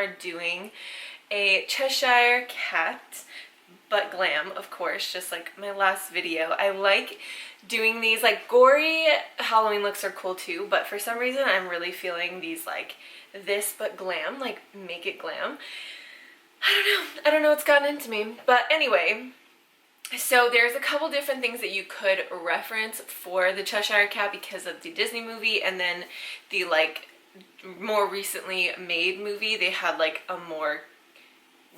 are doing a Cheshire cat, but glam, of course, just like my last video. I like doing these, like gory Halloween looks are cool too, but for some reason I'm really feeling these like this but glam, like make it glam. I don't know what's gotten into me, but anyway, so there's a couple different things that you could reference for the Cheshire cat because of the Disney movie, and then the like more recently made movie, they had like a more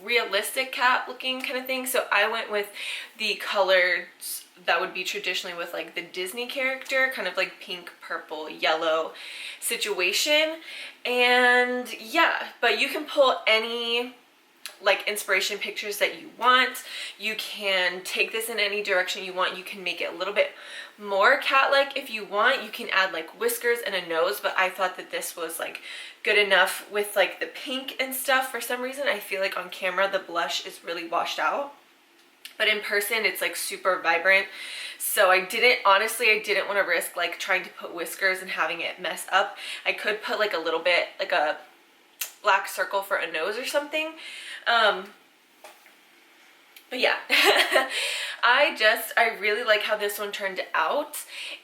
realistic cat looking kind of thing. So I went with the colors that would be traditionally with like the Disney character, kind of like pink, purple, yellow situation. And yeah, but you can pull any like inspiration pictures that you want. You can take this in any direction you want. You can make it a little bit more cat-like if you want. You can add like whiskers and a nose, but I thought that this was like good enough with like the pink and stuff. For some reason I feel like on camera the blush is really washed out, but in person it's like super vibrant. So I didn't want to risk like trying to put whiskers and having it mess up. I could put like a little bit like a black circle for a nose or something. But yeah, I really like how this one turned out,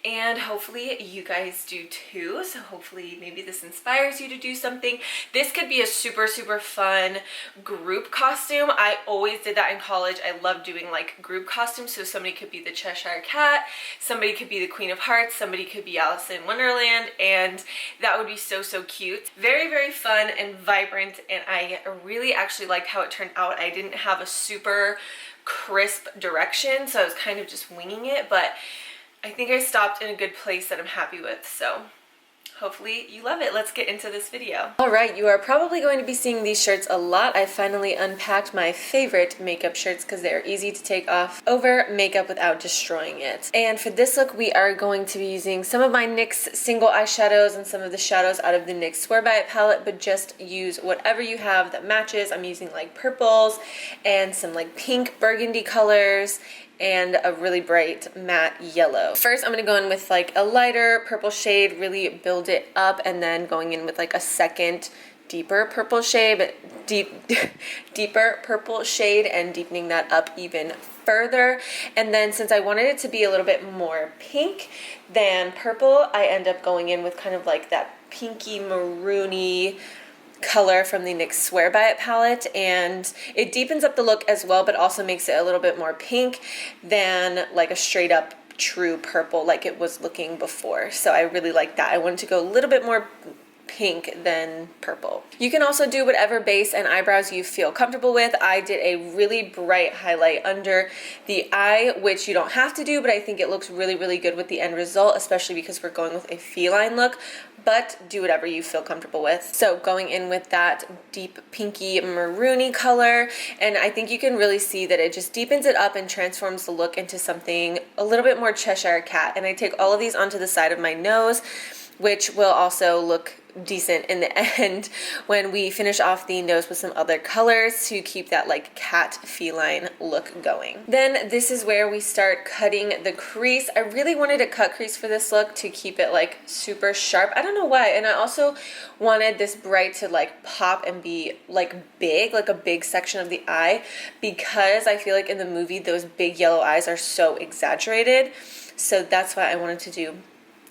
and hopefully you guys do too. So hopefully maybe this inspires you to do something. This could be a super fun group costume. I always did that in college. I love doing like group costumes. So somebody could be the Cheshire cat, somebody could be the Queen of Hearts, somebody could be Alice in Wonderland, and that would be so cute. Very fun and vibrant, and I really actually liked how it turned out. I didn't have a super crisp direction, so I was kind of just winging it, but I think I stopped in a good place that I'm happy with. So hopefully you love it. Let's get into this video. All right, you are probably going to be seeing these shirts a lot. I finally unpacked my favorite makeup shirts because they're easy to take off over makeup without destroying it. And for this look, we are going to be using some of my NYX single eyeshadows and some of the shadows out of the NYX Swear By It palette, but just use whatever you have that matches. I'm using like purples and some like pink burgundy colors and a really bright matte yellow. First, I'm gonna go in with like a lighter purple shade, really build it up, and then going in with like a second deeper purple shade, deeper purple shade, and deepening that up even further. And then since I wanted it to be a little bit more pink than purple, I end up going in with kind of like that pinky maroony color from the NYX Swear By It palette, and it deepens up the look as well, but also makes it a little bit more pink than like a straight up true purple like it was looking before. So I really like that. I wanted to go a little bit more pink than purple. You can also do whatever base and eyebrows you feel comfortable with. I did a really bright highlight under the eye, which you don't have to do, but I think it looks really good with the end result, especially because we're going with a feline look, but do whatever you feel comfortable with. So going in with that deep pinky maroony color, and I think you can really see that it just deepens it up and transforms the look into something a little bit more Cheshire cat. And I take all of these onto the side of my nose, which will also look decent in the end when we finish off the nose with some other colors to keep that like cat feline look going. Then this is where we start cutting the crease. I really wanted a cut crease for this look to keep it like super sharp. I don't know why. And I also wanted this bright to like pop and be like big, like a big section of the eye, because I feel like in the movie those big yellow eyes are so exaggerated. So that's why I wanted to do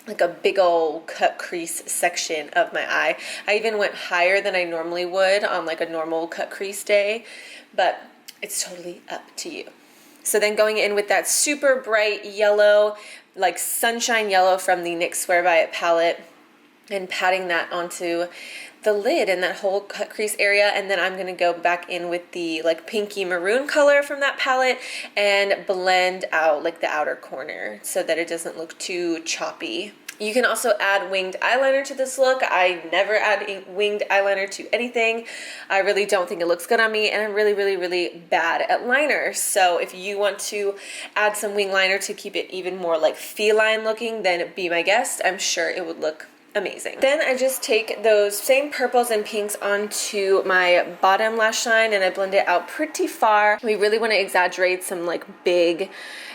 like a big old cut crease section of my eye. I even went higher than I normally would on like a normal cut crease day, but it's totally up to you. So then going in with that super bright yellow, like sunshine yellow from the NYX Swear By It palette, and patting that onto the lid and that whole cut crease area. And then I'm gonna go back in with the like pinky maroon color from that palette and blend out like the outer corner so that it doesn't look too choppy. You can also add winged eyeliner to this look. I never add winged eyeliner to anything. I really don't think it looks good on me, and I'm really bad at liner. So if you want to add some wing liner to keep it even more like feline looking, then be my guest. I'm sure it would look amazing. Then I just take those same purples and pinks onto my bottom lash line and I blend it out pretty far. We really want to exaggerate some like big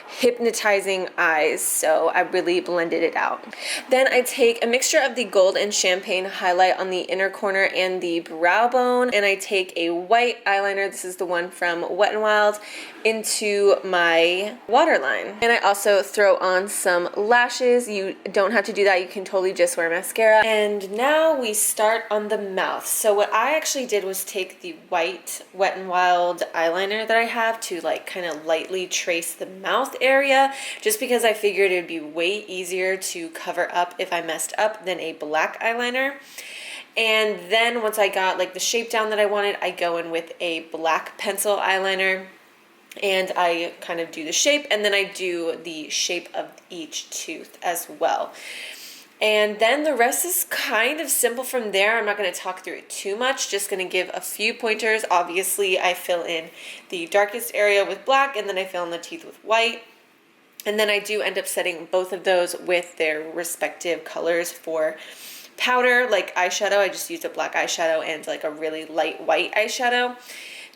hypnotizing eyes, so I really blended it out. Then I take a mixture of the gold and champagne highlight on the inner corner and the brow bone, and I take a white eyeliner, this is the one from Wet n Wild, into my waterline. And I also throw on some lashes. You don't have to do that, you can totally just wear mascara. And now we start on the mouth. So what I actually did was take the white Wet n Wild eyeliner that I have to like kind of lightly trace the mouth area, just because I figured it would be way easier to cover up if I messed up than a black eyeliner. And then once I got like the shape down that I wanted, I go in with a black pencil eyeliner and I kind of do the shape, and then I do the shape of each tooth as well. And then the rest is kind of simple from there. I'm not going to talk through it too much, just going to give a few pointers. Obviously, I fill in the darkest area with black, and then I fill in the teeth with white. And then I do end up setting both of those with their respective colors for powder. Like eyeshadow, I just used a black eyeshadow and like a really light white eyeshadow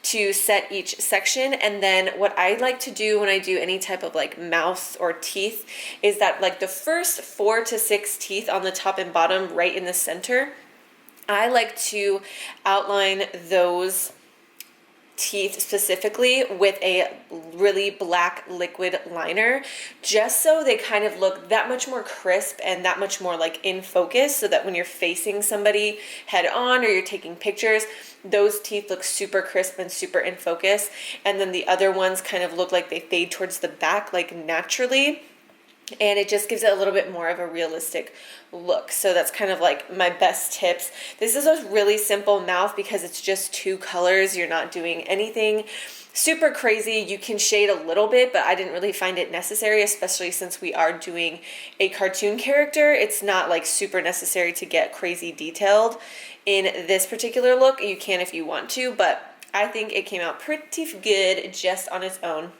to set each section. And then what I like to do when I do any type of like mouth or teeth is that like the first 4 to 6 teeth on the top and bottom right in the center, I like to outline those teeth specifically with a really black liquid liner, just so they kind of look that much more crisp and that much more like in focus, so that when you're facing somebody head on or you're taking pictures, those teeth look super crisp and super in focus. And then the other ones kind of look like they fade towards the back like naturally, and it just gives it a little bit more of a realistic look. So that's kind of like my best tips. This is a really simple mouth because it's just 2 colors. You're not doing anything super crazy. You can shade a little bit, but I didn't really find it necessary, especially since we are doing a cartoon character. It's not like super necessary to get crazy detailed in this particular look. You can if you want to, but I think it came out pretty good just on its own.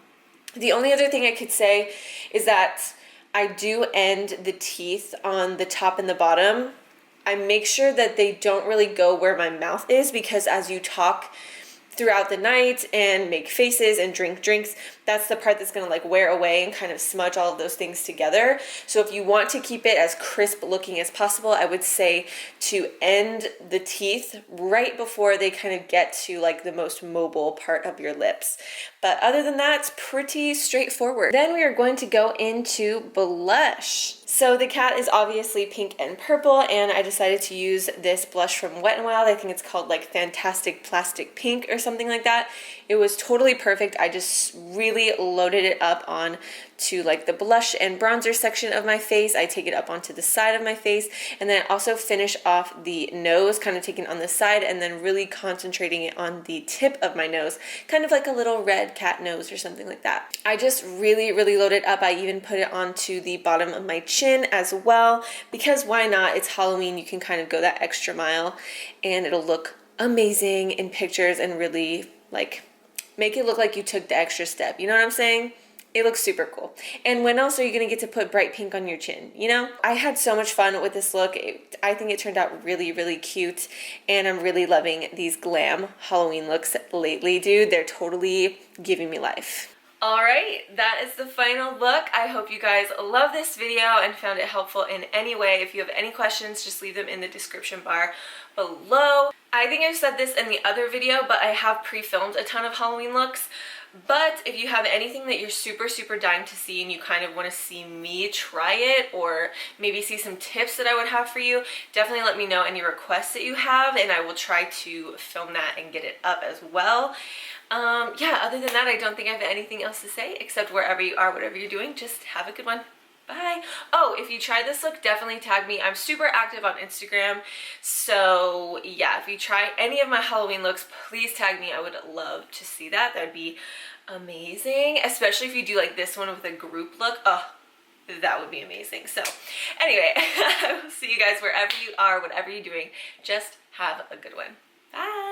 The only other thing I could say is that I do end the teeth on the top and the bottom. I make sure that they don't really go where my mouth is, because as you talk throughout the night and make faces and drink drinks, that's the part that's going to like wear away and kind of smudge all of those things together. So if you want to keep it as crisp looking as possible, I would say to end the teeth right before they kind of get to like the most mobile part of your lips. But other than that, it's pretty straightforward. Then we are going to go into blush. So the cat is obviously pink and purple, and I decided to use this blush from Wet n Wild. I think it's called like Fantastic Plastic Pink or something like that. It was totally perfect. I just really loaded it up on to like the blush and bronzer section of my face. I take it up onto the side of my face, and then I also finish off the nose, kind of taking it on the side and then really concentrating it on the tip of my nose, kind of like a little red cat nose or something like that. I just really load it up. I even put it onto the bottom of my chin as well, because why not? It's Halloween, you can kind of go that extra mile and it'll look amazing in pictures and really like make it look like you took the extra step. You know what I'm saying? It looks super cool. And when else are you going to get to put bright pink on your chin, you know? I had so much fun with this look. I think it turned out really cute, and I'm really loving these glam Halloween looks lately, dude. They're totally giving me life. Alright, that is the final look. I hope you guys love this video and found it helpful in any way. If you have any questions, just leave them in the description bar below. I think I've said this in the other video, but I have pre-filmed a ton of Halloween looks. But if you have anything that you're super dying to see and you kind of want to see me try it, or maybe see some tips that I would have for you, definitely let me know any requests that you have, and I will try to film that and get it up as well. Yeah, other than that, I don't think I have anything else to say, except wherever you are, whatever you're doing, just have a good one. Bye. Oh, if you try this look, definitely tag me. I'm super active on Instagram, so yeah, if you try any of my Halloween looks, please tag me. I would love to see that. That would be amazing, especially if you do like this one with a group look. Oh, that would be amazing. So anyway, I will see you guys wherever you are, whatever you're doing. Just have a good one. Bye.